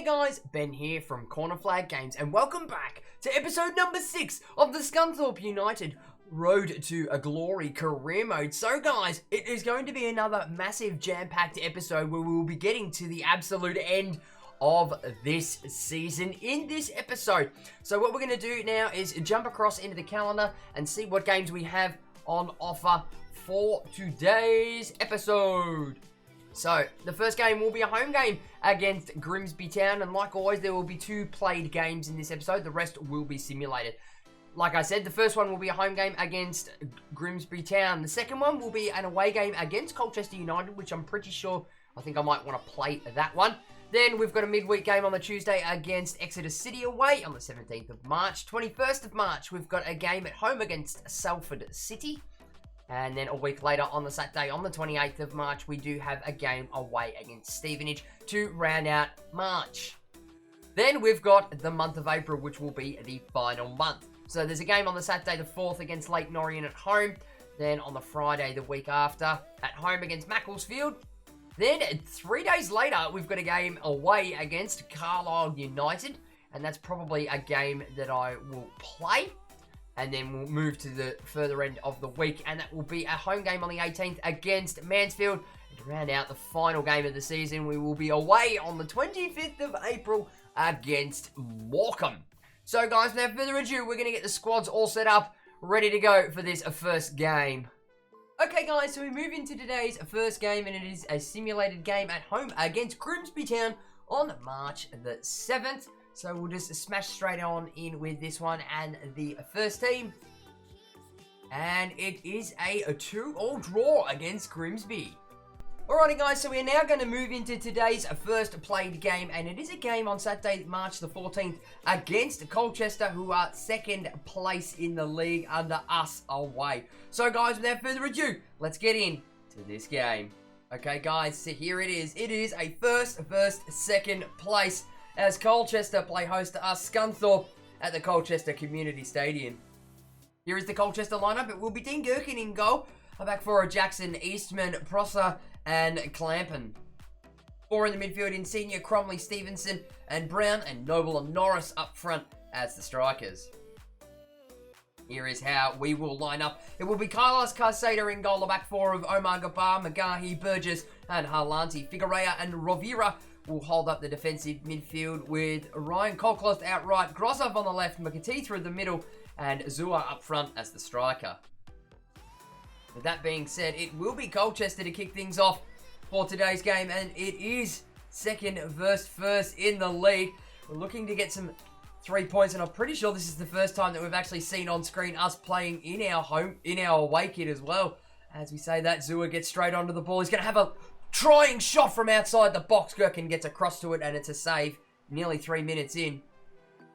guys, Ben here from Corner Flag Games, and welcome back to episode number 6 of the Scunthorpe United Road to a Glory career mode. So guys, it is going to be another massive jam-packed episode where we will be getting to the absolute end of this season in this episode. So what we're going to do now is jump across into the calendar and see what games we have on offer for today's episode. So, the first game will be a home game against Grimsby Town, and like always, there will be 2 played games in this episode. The rest will be simulated. Like I said, the first one will be a home game against Grimsby Town. The second one will be an away game against Colchester United, which I'm pretty sure, I think I might want to play that one. Then we've got a midweek game on the Tuesday against Exeter City away on the 17th of March. 21st of March, we've got a game at home against Salford City. And then a week later on the Saturday, on the 28th of March, we do have a game away against Stevenage to round out March. Then we've got the month of April, which will be the final month. So there's a game on the Saturday the 4th against Lake Norrian at home. Then on the Friday the week after, at home against Macclesfield. Then 3 days later, we've got a game away against Carlisle United. And that's probably a game that I will play. And then we'll move to the further end of the week. And that will be a home game on the 18th against Mansfield. And to round out the final game of the season, we will be away on the 25th of April against Morecambe. So guys, without further ado, we're going to get the squads all set up, ready to go for this first game. Okay guys, so we move into today's first game, and it is a simulated game at home against Grimsby Town on March the 7th. So we'll just smash straight on in with this one and the first team. And it is a 2-2 draw against Grimsby. Alrighty guys, so we're now going to move into today's first played game. And it is a game on Saturday, March the 14th against Colchester, who are second place in the league under us away. So guys, without further ado, let's get in to this game. Okay guys, so here it is. It is a first, second place as Colchester play host to us, Scunthorpe, at the Colchester Community Stadium. Here is the Colchester lineup. It will be Dean Gherkin in goal. A back four of Jackson, Eastman, Prosser, and Clampin. 4 in the midfield, Insignia, Cromley, Stevenson, and Brown, and Noble and Norris up front as the strikers. Here is how we will line up. It will be Carlos Carceda in goal. A back four of Omar Gabar, Magahi, Burgess, and Harlanti. Figuerea and Rovira will hold up the defensive midfield with Ryan Colcloth out right, Grosov on the left, McAtee through the middle, and Zua up front as the striker. With that being said, it will be Colchester to kick things off for today's game, and it is second versus first in the league. We're looking to get some 3 points, and I'm pretty sure this is the first time that we've actually seen on screen us playing in our away kit as well. As we say that, Zua gets straight onto the ball. He's going to have a trying shot from outside the box. Gherkin gets across to it, and it's a save nearly 3 minutes in.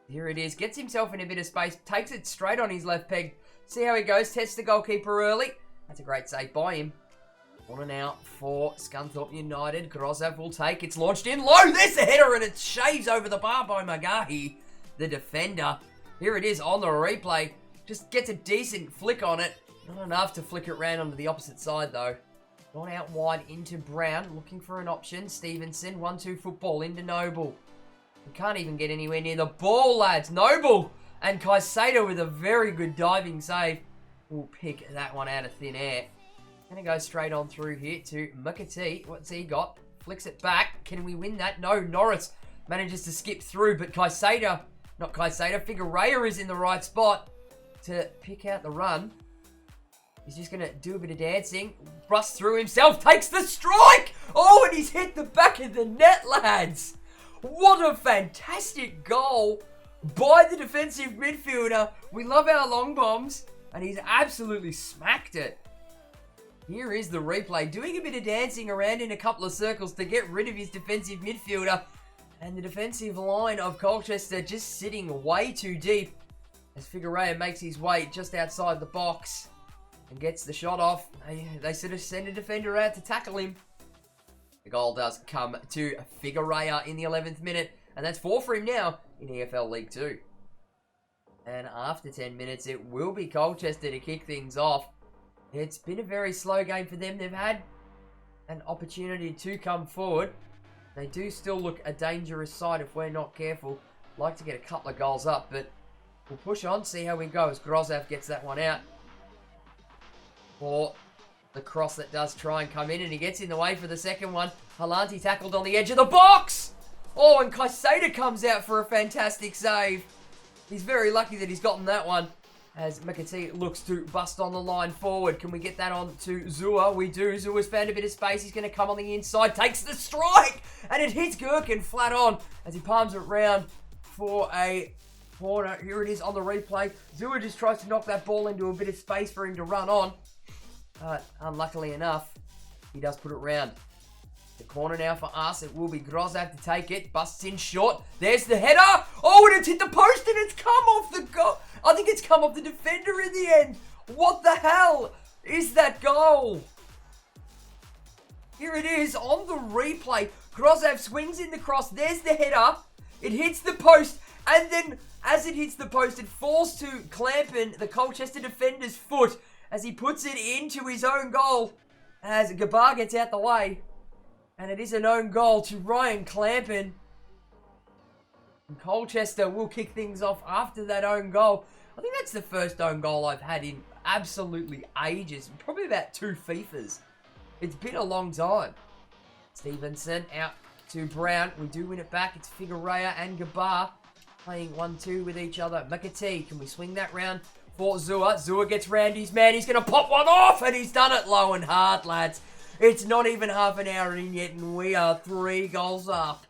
Here it is. Gets himself in a bit of space. Takes it straight on his left peg. See how he goes. Tests the goalkeeper early. That's a great save by him. On and out for Scunthorpe United. Grosov will take. It's launched in low. There's the header, and it shaves over the bar by Magahi, the defender. Here it is on the replay. Just gets a decent flick on it. Not enough to flick it round onto the opposite side, though. Gone out wide into Brown, looking for an option. Stevenson, 1-2 football into Noble. We can't even get anywhere near the ball, lads. Noble and Caicedo with a very good diving save will pick that one out of thin air. Gonna go straight on through here to McAtee. What's he got? Flicks it back. Can we win that? No, Norris manages to skip through, but Figuerea is in the right spot to pick out the run. He's just going to do a bit of dancing. Rusts through himself. Takes the strike. Oh, and he's hit the back of the net, lads. What a fantastic goal by the defensive midfielder. We love our long bombs. And he's absolutely smacked it. Here is the replay. Doing a bit of dancing around in a couple of circles to get rid of his defensive midfielder. And the defensive line of Colchester just sitting way too deep. As Figuerea makes his way just outside the box. And gets the shot off. They sort of send a defender out to tackle him. The goal does come to Figuerea in the 11th minute. And that's 4 for him now in EFL League 2. And after 10 minutes, it will be Colchester to kick things off. It's been a very slow game for them. They've had an opportunity to come forward. They do still look a dangerous side if we're not careful. Like to get a couple of goals up, but we'll push on, see how we go as Grozav gets that one out. For the cross that does try and come in, and he gets in the way for the second one. Halanti tackled on the edge of the box! Oh, and Kaiseda comes out for a fantastic save. He's very lucky that he's gotten that one. As McAtee looks to bust on the line forward. Can we get that on to Zua? We do. Zua's found a bit of space. He's going to come on the inside. Takes the strike. And it hits Gherkin flat on as he palms it round for a corner. Here it is on the replay. Zua just tries to knock that ball into a bit of space for him to run on. But unluckily enough, he does put it round. The corner now for us. It will be Grozav to take it. Busts in short. There's the header. Oh, and it's hit the post and it's come off the goal. I think it's come off the defender in the end. What the hell is that goal? Here it is on the replay. Grozav swings in the cross. There's the header. It hits the post. And then as it hits the post, it falls to Clampin, the Colchester defender's foot, as he puts it into his own goal. As Gabar gets out the way. And it is an own goal to Ryan Clampin. And Colchester will kick things off after that own goal. I think that's the first own goal I've had in absolutely ages. Probably about 2 FIFAs. It's been a long time. Stevenson out to Brown. We do win it back. It's Figueroa and Gabar playing 1-2 with each other. McAtee, can we swing that round for Zua? Zua gets round his man. He's going to pop one off, and he's done it low and hard, lads. It's not even half an hour in yet, and we are 3 goals up.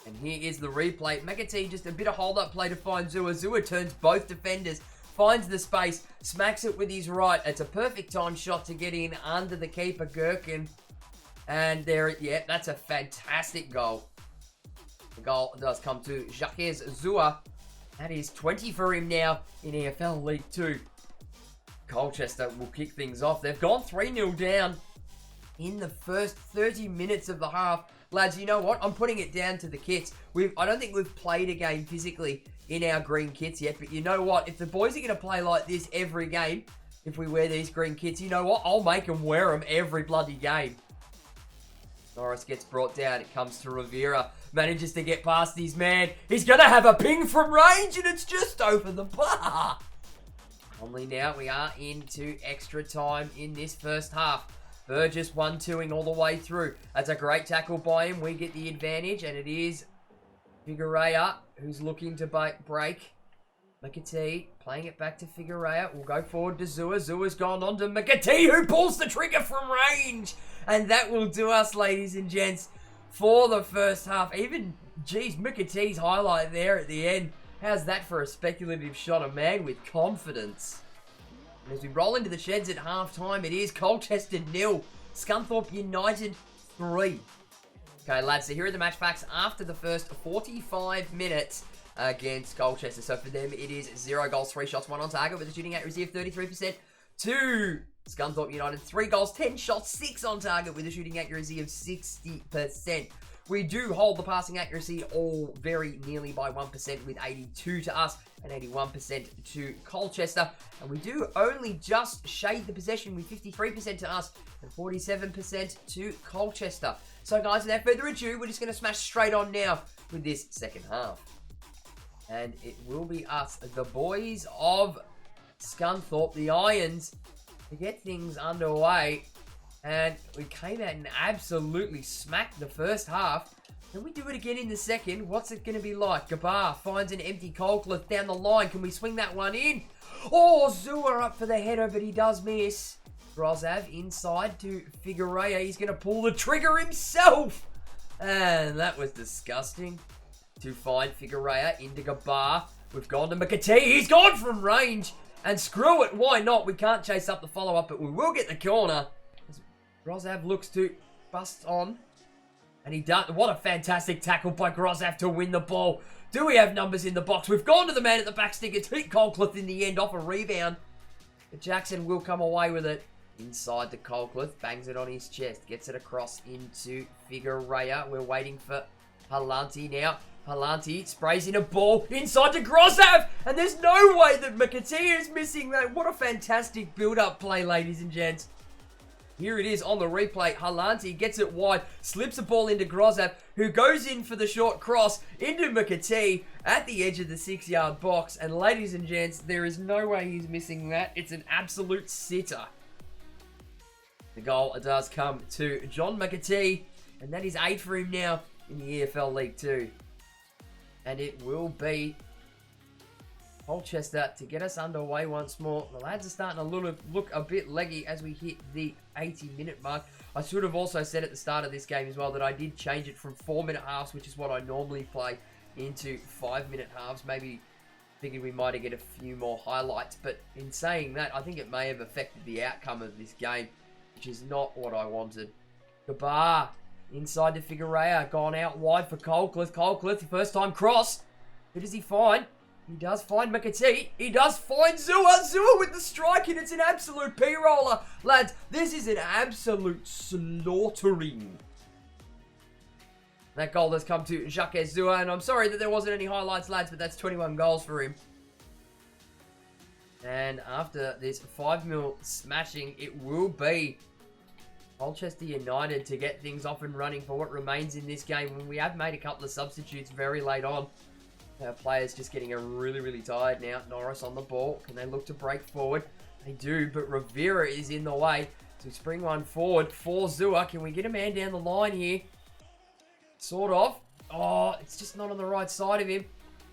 And here is the replay. McAtee just a bit of hold-up play to find Zua. Zua turns both defenders, finds the space, smacks it with his right. It's a perfect time shot to get in under the keeper, Gherkin. And there, yeah, that's a fantastic goal. The goal does come to Jacques Zua. That is 20 for him now in EFL League 2. Colchester will kick things off. They've gone 3-0 down in the first 30 minutes of the half. Lads, you know what? I'm putting it down to the kits. I don't think we've played a game physically in our green kits yet, but you know what? If the boys are going to play like this every game, if we wear these green kits, you know what? I'll make them wear them every bloody game. Norris gets brought down. It comes to Rivera. Manages to get past his man. He's going to have a ping from range, and it's just over the bar. Only now we are into extra time in this first half. Burgess 1-2ing all the way through. That's a great tackle by him. We get the advantage, and it is Figueroa who's looking to break. McAtee playing it back to Figueroa. We'll go forward to Zua. Zua's gone on to McAtee, who pulls the trigger from range. And that will do us, ladies and gents, for the first half. Even, geez, McAtee's highlight there at the end. How's that for a speculative shot? A man with confidence. And as we roll into the sheds at half-time, it is Colchester 0, Scunthorpe United 3. Okay, lads, so here are the match facts after the first 45 minutes against Colchester. So for them, it is 0 goals, 3 shots, 1 on target with a shooting accuracy of 33%. To Scunthorpe United, 3 goals, 10 shots, 6 on target with a shooting accuracy of 60%. We do hold the passing accuracy all very nearly by 1% with 82 to us and 81% to Colchester. And we do only just shade the possession with 53% to us and 47% to Colchester. So guys, without further ado, we're just going to smash straight on now with this second half. And it will be us, the boys of Scunthorpe, the Irons, to get things underway. And we came out and absolutely smacked the first half. Can we do it again in the second? What's it going to be like? Gabar finds an empty Colcliffe down the line. Can we swing that one in? Oh, Zua up for the header, but he does miss. Grozav inside to Figueroa. He's going to pull the trigger himself. And that was disgusting. To find Figueroa into Gabar. We've gone to McAtee. He's gone from range. And screw it, why not? We can't chase up the follow-up, but we will get the corner. Grozav looks to bust on. And he does. What a fantastic tackle by Grozav to win the ball. Do we have numbers in the box? We've gone to the man at the back stick. It's hit Colcliffe in the end off a rebound. But Jackson will come away with it. Inside to Colcliffe. Bangs it on his chest. Gets it across into Figueroa. We're waiting for Halanti now. Halanti sprays in a ball inside to Grozav. And there's no way that McAtee is missing that. What a fantastic build-up play, ladies and gents. Here it is on the replay. Halanti gets it wide, slips the ball into Grozap, who goes in for the short cross into McAtee at the edge of the 6-yard box. And ladies and gents, there is no way he's missing that. It's an absolute sitter. The goal does come to John McAtee, and that is 8 for him now in the EFL League 2. And it will be Colchester to get us underway once more. The lads are starting to look a bit leggy as we hit the 80-minute mark. I should have also said at the start of this game as well that I did change it from 4-minute halves, which is what I normally play, into 5-minute halves. Maybe thinking we might get a few more highlights. But in saying that, I think it may have affected the outcome of this game, which is not what I wanted. Gabar inside to Figueroa, gone out wide for Colcliffe. Colcliffe, first time cross. Who does he find? He does find McAtee. He does find Zua. Zua with the strike, and it's an absolute P-roller. Lads, this is an absolute slaughtering. That goal has come to Jacques Zua, and I'm sorry that there wasn't any highlights, lads, but that's 21 goals for him. And after this 5-0 smashing, it will be Colchester United to get things off and running for what remains in this game. When we have made a couple of substitutes very late on. Our players just getting really tired now. Norris on the ball. Can they look to break forward? They do, but Rivera is in the way. So spring one forward for Zua. Can we get a man down the line here? Sort of. Oh, it's just not on the right side of him.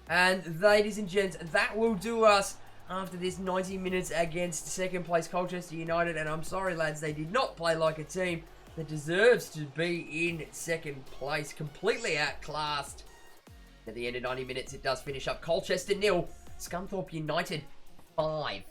And ladies and gents, that will do us after this 90 minutes against second place Colchester United. And I'm sorry, lads, they did not play like a team that deserves to be in second place. Completely outclassed. At the end of 90 minutes, it does finish up Colchester 0, Scunthorpe United 5.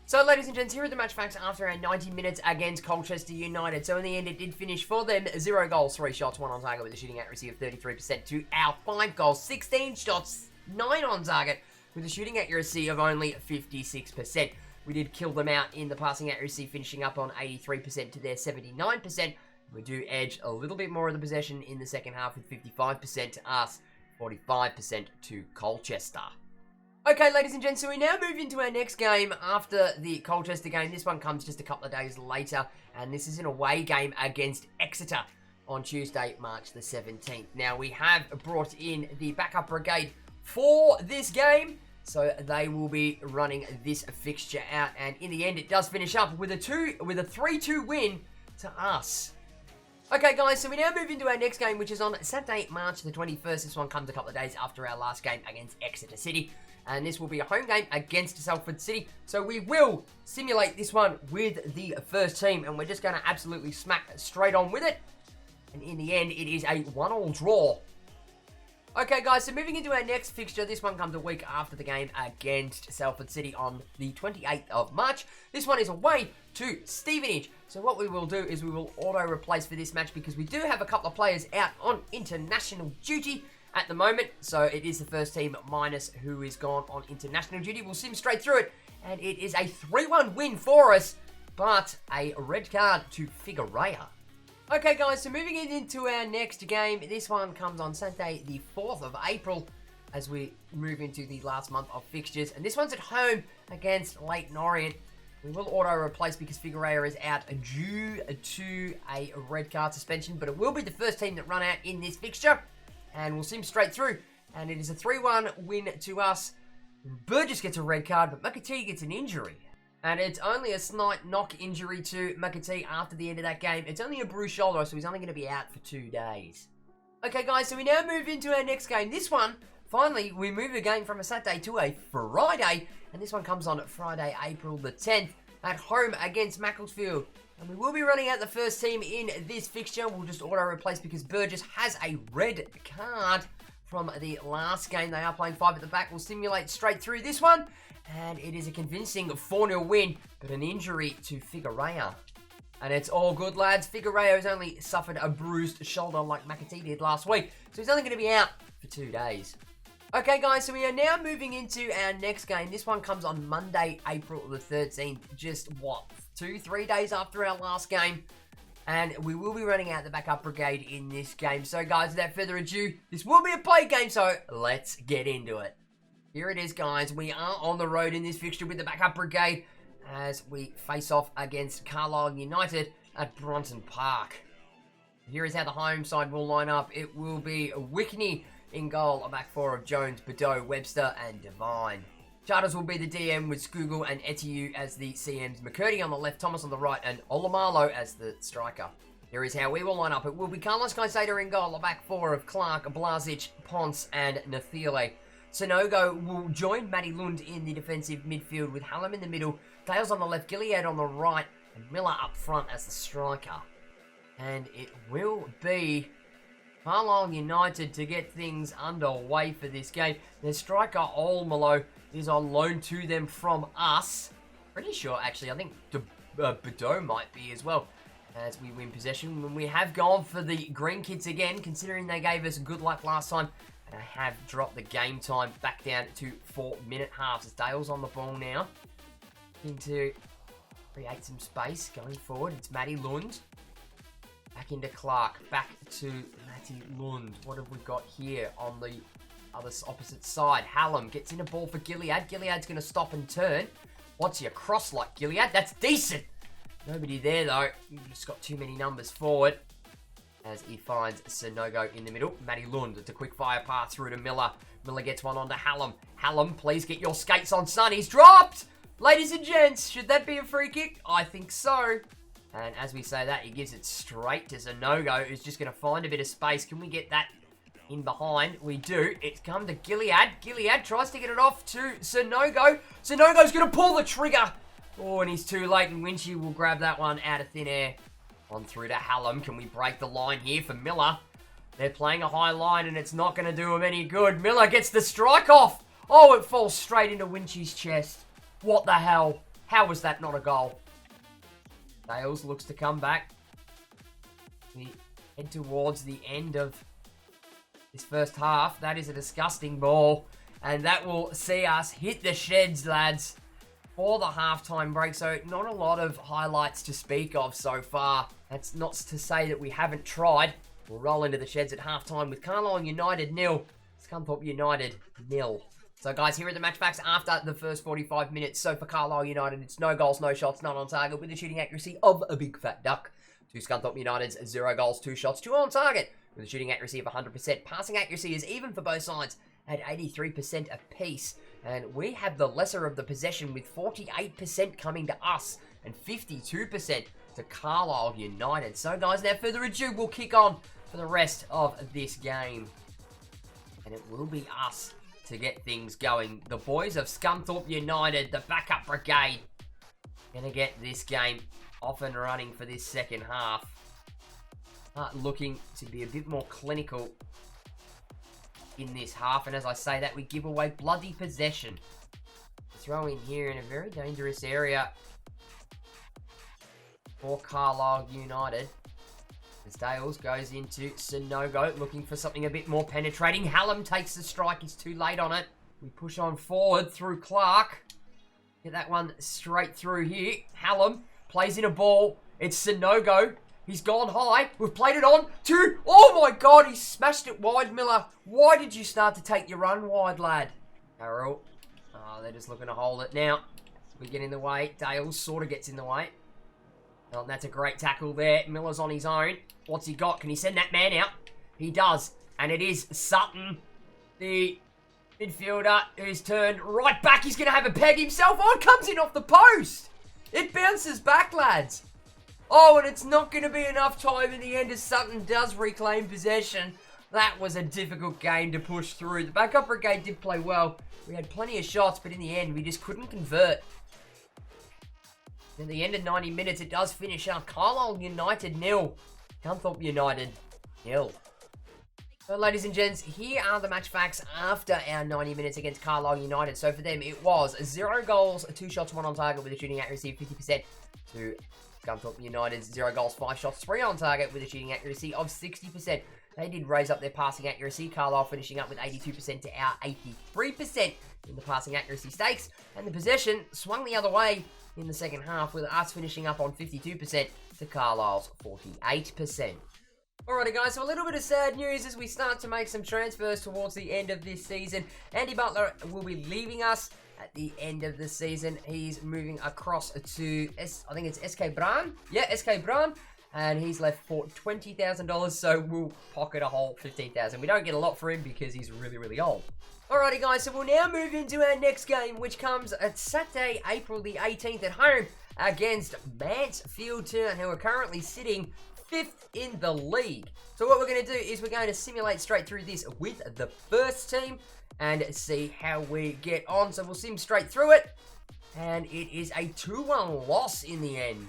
So, ladies and gents, here are the match facts after our 90 minutes against Colchester United. So, in the end, it did finish for them 0 goals, 3 shots, 1 on target with a shooting accuracy of 33% to our 5 goals, 16 shots, 9 on target with a shooting accuracy of only 56%. We did kill them out in the passing accuracy, finishing up on 83% to their 79%. We do edge a little bit more of the possession in the second half with 55% to us. 45% to Colchester. Okay, ladies and gents, so we now move into our next game after the Colchester game. This one comes just a couple of days later, and this is an away game against Exeter on Tuesday, March the 17th. Now, we have brought in the backup brigade for this game, so they will be running this fixture out, and in the end, it does finish up with a 3-2 win to us. Okay, guys, so we now move into our next game, which is on Saturday, March the 21st. This one comes a couple of days after our last game against Exeter City. And this will be a home game against Salford City. So we will simulate this one with the first team. And we're just going to absolutely smack straight on with it. And in the end, it is a 1-1 draw. Okay, guys, so moving into our next fixture. This one comes a week after the game against Salford City on the 28th of March. This one is away to Stevenage. So what we will do is we will auto-replace for this match because we do have a couple of players out on international duty at the moment. So it is the first team minus who is gone on international duty. We'll sim straight through it. And it is a 3-1 win for us, but a red card to Figueroa. Okay, guys, so moving into our next game. This one comes on Saturday, the 4th of April, as we move into the last month of fixtures. And this one's at home against Leyton Orient. We will auto-replace because Figueroa is out due to a red card suspension, but it will be the first team that run out in this fixture. And we'll sim straight through. And it is a 3-1 win to us. Burgess gets a red card, but McAtee gets an injury. And it's only a slight knock injury to McAtee after the end of that game. It's only a bruised shoulder, so he's only going to be out for 2 days. Okay, guys, so we now move into our next game. This one, finally, we move the game from a Saturday to a Friday. And this one comes on Friday, April the 10th, at home against Macclesfield. And we will be running out the first team in this fixture. We'll just auto-replace because Burgess has a red card from the last game. They are playing 5 at the back. We'll simulate straight through this one. And it is a convincing 4-0 win, but an injury to Figueroa. And it's all good, lads. Figueroa has only suffered a bruised shoulder like McAtee did last week. So he's only going to be out for 2 days. Okay, guys, so we are now moving into our next game. This one comes on Monday, April the 13th. Just, 2-3 days after our last game. And we will be running out the backup brigade in this game. So, guys, without further ado, this will be a play game, so let's get into it. Here it is, guys. We are on the road in this fixture with the backup brigade. as we face off against Carlisle United at Brunton Park. Here is how the home side will line up. It will be Wickney in goal, a back four of Jones, Bordeaux, Webster and Devine. Charters will be the DM with Scoogle and Etienne as the CMs. McCurdy on the left, Thomas on the right, and Olomalo as the striker. Here is how we will line up. It will be Carlos Caicedo in goal, a back four of Clark, Blazic, Ponce, and Nathile. Sonogo will join Matty Lund in the defensive midfield with Hallam in the middle, Dales on the left, Gilead on the right, and Miller up front as the striker. And it will be Carlisle United to get things underway for this game. Their striker, Olomalo, is on loan to them from us. Pretty sure, actually. I think Bordeaux might be as well, as we win possession. When we have gone for the Green Kids again, considering they gave us good luck last time. And I have dropped the game time back down to 4-minute halves. As Dale's on the ball now. Looking to create some space going forward. It's Matty Lund. Back into Clark. Back to Matty Lund. What have we got here on the other opposite side? Hallam gets in a ball for Gilead. Gilead's going to stop and turn. What's your cross like, Gilead? That's decent. Nobody there, though. You've just got too many numbers forward. As he finds Sonogo in the middle. Matty Lund. It's a quick fire pass through to Miller. Miller gets one onto Hallam. Hallam, please get your skates on, son. He's dropped! Ladies and gents, should that be a free kick? I think so. And as we say that, he gives it straight to Sonogo, who's just going to find a bit of space. Can we get that in behind? We do. It's come to Gilead. Gilead tries to get it off to Sonogo. Sonogo's going to pull the trigger. Oh, and he's too late, and Winchy will grab that one out of thin air. On through to Hallam. Can we break the line here for Miller? They're playing a high line, and it's not going to do him any good. Miller gets the strike off. Oh, it falls straight into Winchy's chest. What the hell? How was that not a goal? Dales looks to come back. We head towards the end of this first half. That is a disgusting ball. And that will see us hit the sheds, lads, for the halftime break. So not a lot of highlights to speak of so far. That's not to say that we haven't tried. We'll roll into the sheds at halftime with Carlisle United 0, Scunthorpe United 0. So guys, here are the match facts after the first 45 minutes. So for Carlisle United, it's no goals, no shots, none on target, with a shooting accuracy of a big fat duck. To Scunthorpe United's 0 goals, 2 shots, 2 on target, with a shooting accuracy of 100%. Passing accuracy is even for both sides at 83% apiece. And we have the lesser of the possession, with 48% coming to us and 52% to Carlisle United. So guys, without further ado, we'll kick on for the rest of this game. And it will be us to get things going. The boys of Scunthorpe United, the backup brigade, gonna get this game off and running for this second half. Looking to be a bit more clinical in this half, and as I say that, we give away bloody possession. Throw in here in a very dangerous area for Carlisle United. As Dales goes into Sonogo, looking for something a bit more penetrating. Hallam takes the strike, he's too late on it. We push on forward through Clark. Get that one straight through here. Hallam plays in a ball. It's Sonogo. He's gone high. We've played it on to... Oh my God, he smashed it wide, Miller. Why did you start to take your run wide, lad? Carroll. Oh, they're just looking to hold it now. We get in the way. Dales sort of gets in the way. Oh, that's a great tackle there. Miller's on his own. What's he got? Can he send that man out? He does. And it is Sutton, the midfielder, who's turned right back. He's going to have a peg himself. Oh, it comes in off the post. It bounces back, lads. Oh, and it's not going to be enough time in the end as Sutton does reclaim possession. That was a difficult game to push through. The backup brigade did play well. We had plenty of shots, but in the end, we just couldn't convert. At the end of 90 minutes, it does finish up. Carlisle United 0. Scunthorpe United 0. So, ladies and gents, here are the match facts after our 90 minutes against Carlisle United. So, for them, it was 0 goals, 2 shots, 1 on target with a shooting accuracy of 50% to Scunthorpe United's 0 goals, 5 shots, 3 on target with a shooting accuracy of 60%. They did raise up their passing accuracy. Carlisle finishing up with 82% to our 83% in the passing accuracy stakes. And the possession swung the other way in the second half, with us finishing up on 52% to Carlisle's 48%. Alrighty guys, so a little bit of sad news as we start to make some transfers towards the end of this season. Andy Butler will be leaving us at the end of the season. He's moving across to, I think it's SK Braan. Yeah, SK Braan. And he's left for $20,000, so we'll pocket a whole $15,000. We don't get a lot for him because he's really, really old. Alrighty, guys, so we'll now move into our next game, which comes at Saturday, April the 18th at home against Mansfield Town, who are currently sitting 5th in the league. So what we're going to do is we're going to simulate straight through this with the first team and see how we get on. So we'll sim straight through it, and it is a 2-1 loss in the end.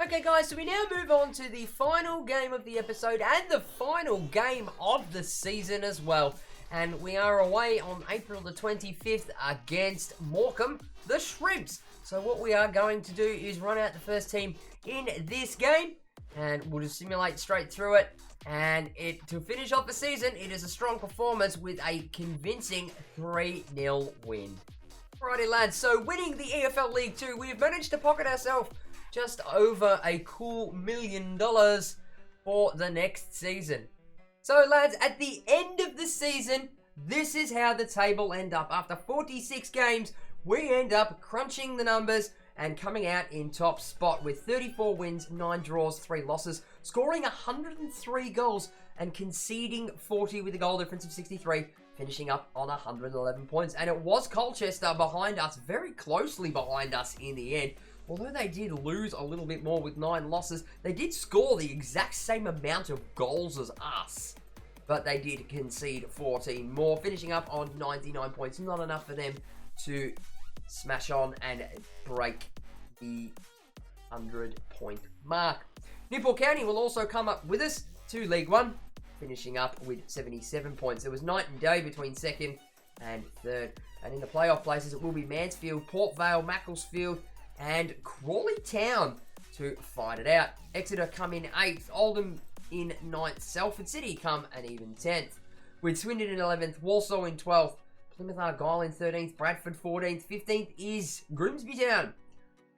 Okay, guys, so we now move on to the final game of the episode and the final game of the season as well. And we are away on April the 25th against Morecambe, the Shrimps. So what we are going to do is run out the first team in this game, and we'll just simulate straight through it. And to finish off the season, it is a strong performance with a convincing 3-0 win. Alrighty, lads, so winning the EFL League 2, we've managed to pocket ourselves just over a cool $1 million for the next season. So, lads, at the end of the season, this is how the table end up. After 46 games, we end up crunching the numbers and coming out in top spot with 34 wins, 9 draws, 3 losses, scoring 103 goals and conceding 40 with a goal difference of 63, finishing up on 111 points. And it was Colchester behind us, very closely behind us in the end. Although they did lose a little bit more with 9 losses, they did score the exact same amount of goals as us. But they did concede 14 more, finishing up on 99 points. Not enough for them to smash on and break the 100-point mark. Newport County will also come up with us to League 1, finishing up with 77 points. There was night and day between 2nd and 3rd. And in the playoff places, it will be Mansfield, Port Vale, Macclesfield, and Crawley Town to fight it out. Exeter come in 8th, Oldham in 9th, Salford City come an even 10th, with Swindon in 11th, Walsall in 12th, Plymouth Argyle in 13th, Bradford 14th, 15th is Grimsby Town,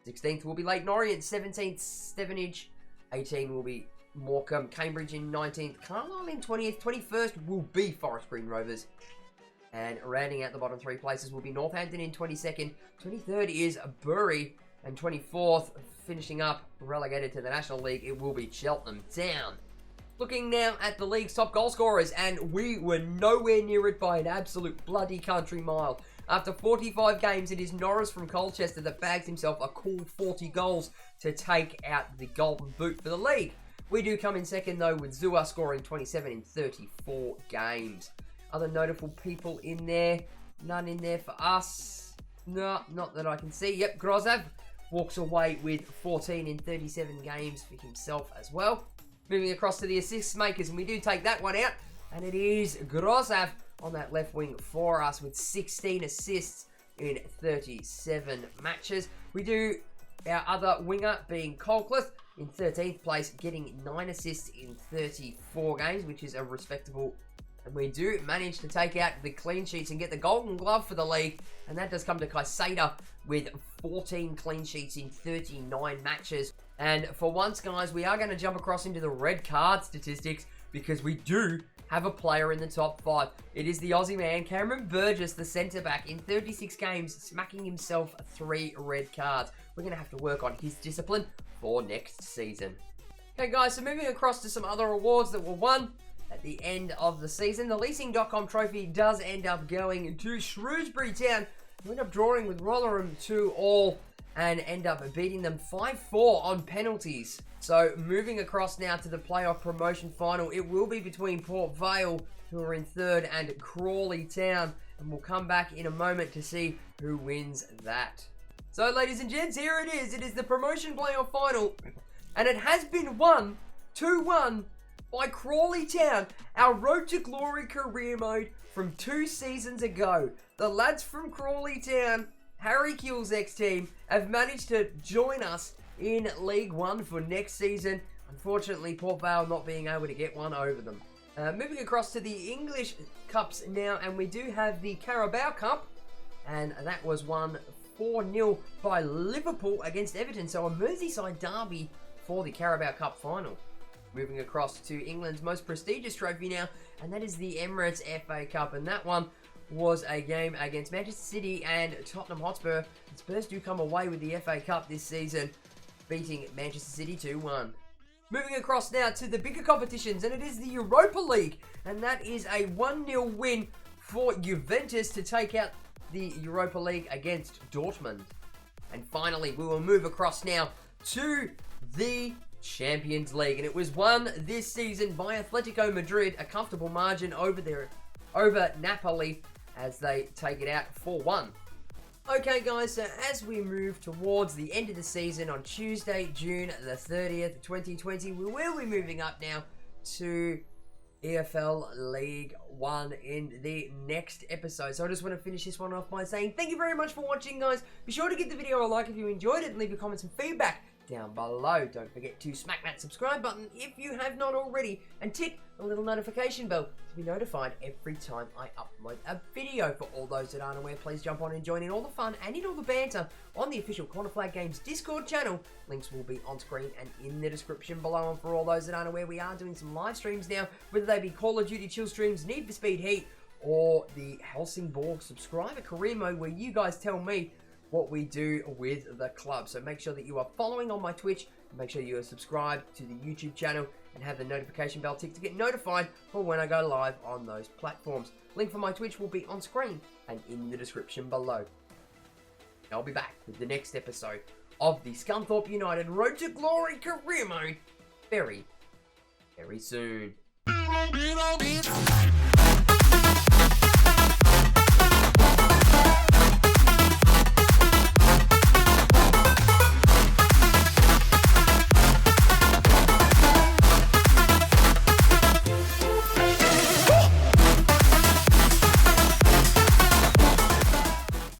16th will be Leyton Orient, 17th Stevenage, 18th will be Morecambe, Cambridge in 19th, Carlisle in 20th, 21st will be Forest Green Rovers, and rounding out the bottom 3 places will be Northampton in 22nd, 23rd is Bury, and 24th, finishing up, relegated to the National League, it will be Cheltenham Town. Looking now at the league's top goal scorers, and we were nowhere near it by an absolute bloody country mile. After 45 games, it is Norris from Colchester that bags himself a cool 40 goals to take out the golden boot for the league. We do come in second, though, with Zua scoring 27 in 34 games. Other notable people in there, none in there for us. No, not that I can see. Yep, Grozav walks away with 14 in 37 games for himself as well. Moving across to the assist makers, and we do take that one out, and it is Grozav on that left wing for us with 16 assists in 37 matches. We do our other winger being Colcliffe in 13th place, getting 9 assists in 34 games, which is a respectable. And we do manage to take out the clean sheets and get the golden glove for the league. And that does come to Kaiseda with 14 clean sheets in 39 matches. And for once, guys, we are going to jump across into the red card statistics because we do have a player in the top 5. It is the Aussie man, Cameron Burgess, the centre-back, in 36 games, smacking himself 3 red cards. We're going to have to work on his discipline for next season. Okay, guys, so moving across to some other awards that were won at the end of the season. The Leasing.com trophy does end up going to Shrewsbury Town, who end up drawing with Rotherham 2-2 and end up beating them 5-4 on penalties. So moving across now to the playoff promotion final, it will be between Port Vale, who are in 3rd, and Crawley Town, and we'll come back in a moment to see who wins that. So ladies and gents, here it is. It is the promotion playoff final, and it has been won 2-1 by Crawley Town, our Road to Glory career mode from 2 seasons ago. The lads from Crawley Town, Harry Kilzek's team, have managed to join us in League 1 for next season. Unfortunately, Port Vale not being able to get one over them. Moving across to the English Cups now, and we do have the Carabao Cup, and that was won 4-0 by Liverpool against Everton. So a Merseyside derby for the Carabao Cup final. Moving across to England's most prestigious trophy now, and that is the Emirates FA Cup, and that one was a game against Manchester City and Tottenham Hotspur. Spurs do come away with the FA Cup this season, beating Manchester City 2-1. Moving across now to the bigger competitions, and it is the Europa League, and that is a 1-0 win for Juventus to take out the Europa League against Dortmund. And finally, we will move across now to the Champions League, and it was won this season by Atletico Madrid, a comfortable margin over Napoli as they take it out 4-1. Okay guys, so as we move towards the end of the season on Tuesday, June the 30th, 2020, we will be moving up now to EFL League 1 in the next episode. So I just want to finish this one off by saying thank you very much for watching, guys. Be sure to give the video a like if you enjoyed it and leave your comments and feedback down below. Don't forget to smack that subscribe button if you have not already, and tick the little notification bell to be notified every time I upload a video. For all those that aren't aware, please jump on and join in all the fun and in all the banter on the official Corner Flag Games Discord channel. Links will be on screen and in the description below. And for all those that aren't aware, we are doing some live streams now, whether they be Call of Duty chill streams, Need for Speed Heat, or the Helsingborg subscriber career mode, where you guys tell me what we do with the club. So make sure that you are following on my Twitch, and make sure you are subscribed to the YouTube channel and have the notification bell tick to get notified for when I go live on those platforms. Link for my Twitch will be on screen and in the description below. I'll be back with the next episode of the Scunthorpe United Road to Glory career mode very, very soon.